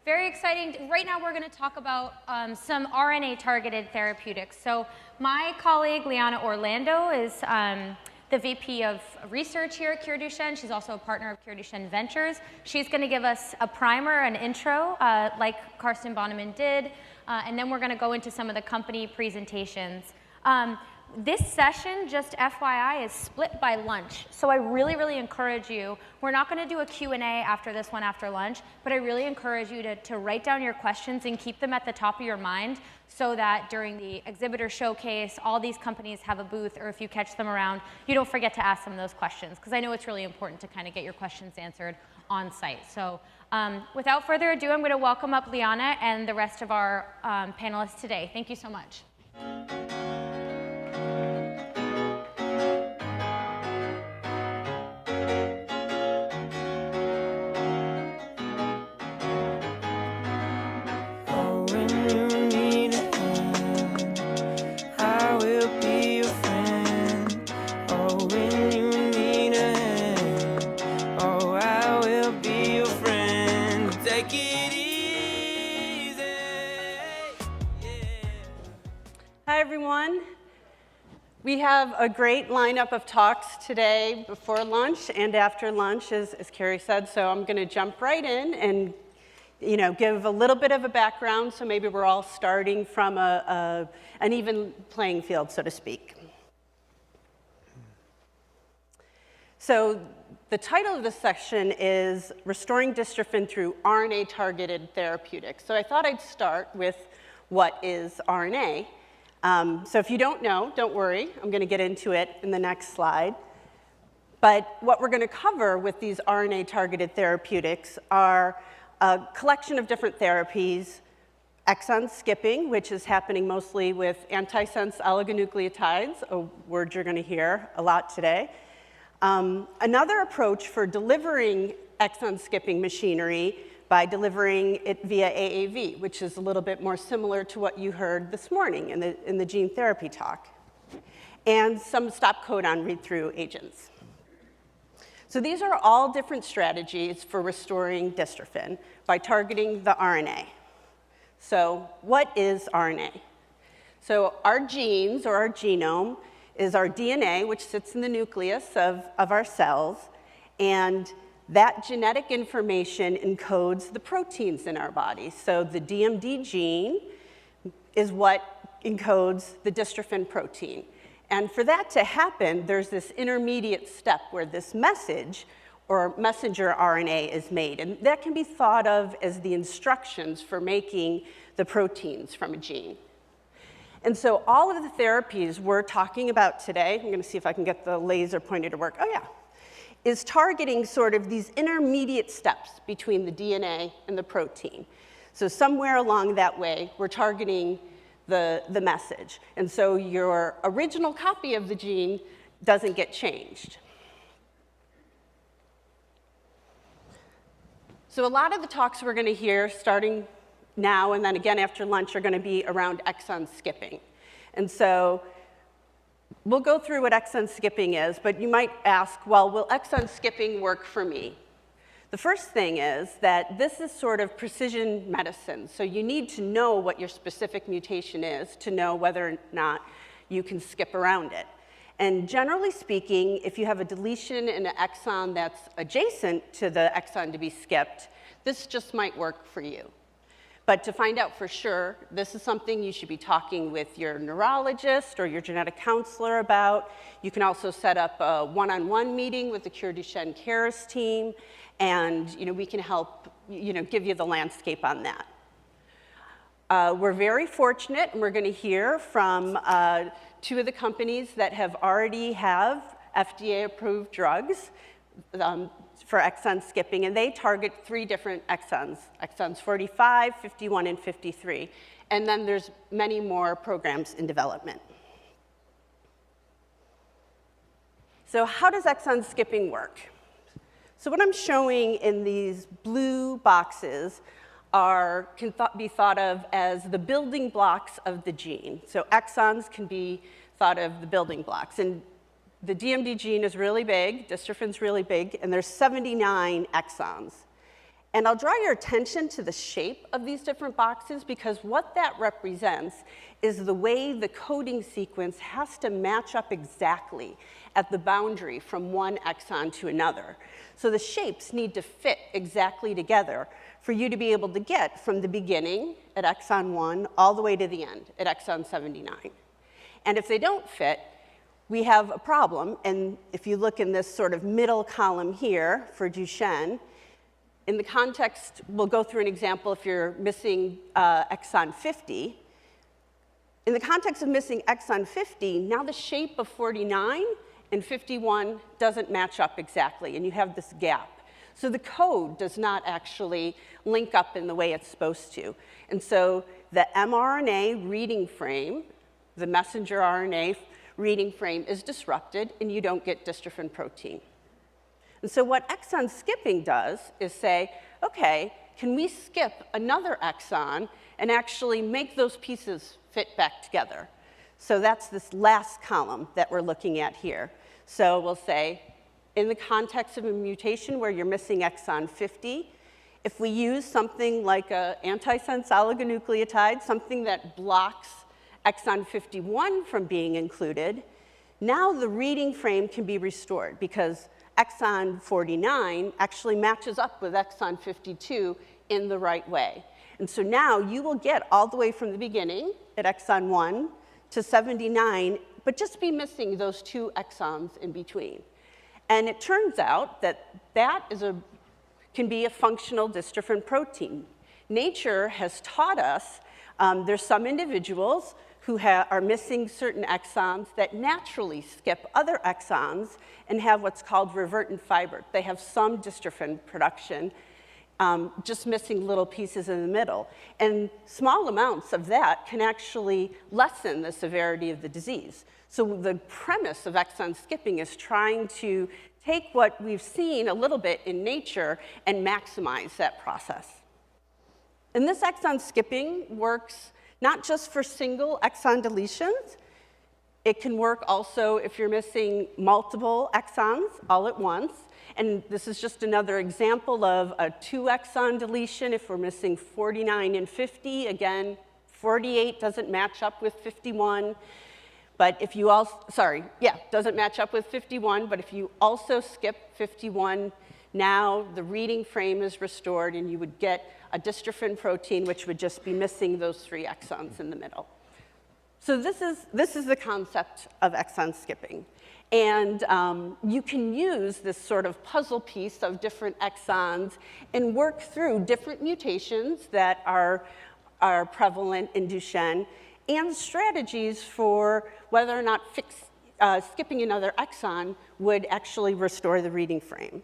Very exciting. Right now we're going to talk about some RNA targeted therapeutics. So my colleague Liana Orlando is the VP of Research here at Cure Duchenne. She's also a partner of Cure Duchenne Ventures. She's going to give us a primer, an intro, like Karsten Bonneman did, and then we're going to go into some of the company presentations. This session, just FYI, is split by lunch. So I really encourage you, we're not going to do a Q&A after this one after lunch, but I really encourage you to write down your questions and keep them at the top of your mind so that during the exhibitor showcase, all these companies have a booth, or if you catch them around, you don't forget to ask them those questions, because I know it's really important to kind of get your questions answered on site. So without further ado, I'm going to welcome up Liana and the rest of our panelists today. Thank you so much. Hi, everyone. We have a great lineup of talks today before lunch and after lunch, as Carrie said, so I'm going to jump right in and give a little bit of a background, so maybe we're all starting from an even playing field, so to speak. So the title of this section is Restoring Dystrophin Through RNA Targeted Therapeutics. So I thought I'd start with what is RNA. So if you don't know, don't worry. I'm going to get into it in the next slide. But what we're going to cover with these RNA-targeted therapeutics are a collection of different therapies, exon skipping, which is happening mostly with antisense oligonucleotides, a word you're going to hear a lot today. Another approach for delivering exon skipping machinery by delivering it via AAV, which is a little bit more similar to what you heard this morning in the gene therapy talk, and some stop codon read-through agents. So these are all different strategies for restoring dystrophin by targeting the RNA. So what is RNA? So our genes, or our genome, is our DNA, which sits in the nucleus of our cells, and that genetic information encodes the proteins in our body. So the DMD gene is what encodes the dystrophin protein. And for that to happen, there's this intermediate step where this message or messenger RNA is made. And that can be thought of as the instructions for making the proteins from a gene. And so all of the therapies we're talking about today, I'm going to see if I can get the laser pointer to work. Oh, yeah. Is targeting sort of these intermediate steps between the DNA and the protein. So somewhere along that way, we're targeting the message. And so your original copy of the gene doesn't get changed. So a lot of the talks we're going to hear starting now and then again after lunch are going to be around exon skipping. And so we'll go through what exon skipping is, but you might ask, well, will exon skipping work for me? The first thing is that this is sort of precision medicine, so you need to know what your specific mutation is to know whether or not you can skip around it. And generally speaking, if you have a deletion in an exon that's adjacent to the exon to be skipped, this just might work for you. But to find out for sure, this is something you should be talking with your neurologist or your genetic counselor about. You can also set up a one-on-one meeting with the Cure Duchenne Cares team, and we can help give you the landscape on that. We're very fortunate, and we're going to hear from two of the companies that have already have FDA-approved drugs for exon skipping, and they target 3 different exons, exons 45, 51, and 53. And then there's many more programs in development. So how does exon skipping work? So what I'm showing in these blue boxes can be thought of as the building blocks of the gene. So exons can be thought of the building blocks. And the DMD gene is really big, dystrophin's really big, and there's 79 exons. And I'll draw your attention to the shape of these different boxes, because what that represents is the way the coding sequence has to match up exactly at the boundary from one exon to another. So the shapes need to fit exactly together for you to be able to get from the beginning at exon 1 all the way to the end at exon 79. And if they don't fit, we have a problem. And if you look in this sort of middle column here for Duchenne, in the context, we'll go through an example if you're missing exon 50. In the context of missing exon 50, now the shape of 49 and 51 doesn't match up exactly, and you have this gap. So the code does not actually link up in the way it's supposed to. And so the mRNA reading frame, the messenger RNA reading frame, is disrupted, and you don't get dystrophin protein. And so what exon skipping does is say, okay, can we skip another exon and actually make those pieces fit back together? So that's this last column that we're looking at here. So we'll say, in the context of a mutation where you're missing exon 50, if we use something like an antisense oligonucleotide, something that blocks exon 51 from being included, now the reading frame can be restored, because exon 49 actually matches up with exon 52 in the right way. And so now you will get all the way from the beginning at exon 1 to 79, but just be missing those 2 exons in between. And it turns out that that can be a functional dystrophin protein. Nature has taught us there's some individuals who are missing certain exons that naturally skip other exons and have what's called revertant fiber. They have some dystrophin production, just missing little pieces in the middle. And small amounts of that can actually lessen the severity of the disease. So the premise of exon skipping is trying to take what we've seen a little bit in nature and maximize that process. And this exon skipping works not just for single exon deletions. It can work also if you're missing multiple exons all at once. And this is just another example of a 2 exon deletion if we're missing 49 and 50. Again, 48 doesn't match up with 51. But if you also, doesn't match up with 51, but if you also skip 51, now the reading frame is restored, and you would get a dystrophin protein, which would just be missing those 3 exons in the middle. So this is the concept of exon skipping. And you can use this sort of puzzle piece of different exons and work through different mutations that are prevalent in Duchenne, and strategies for whether or not skipping another exon would actually restore the reading frame.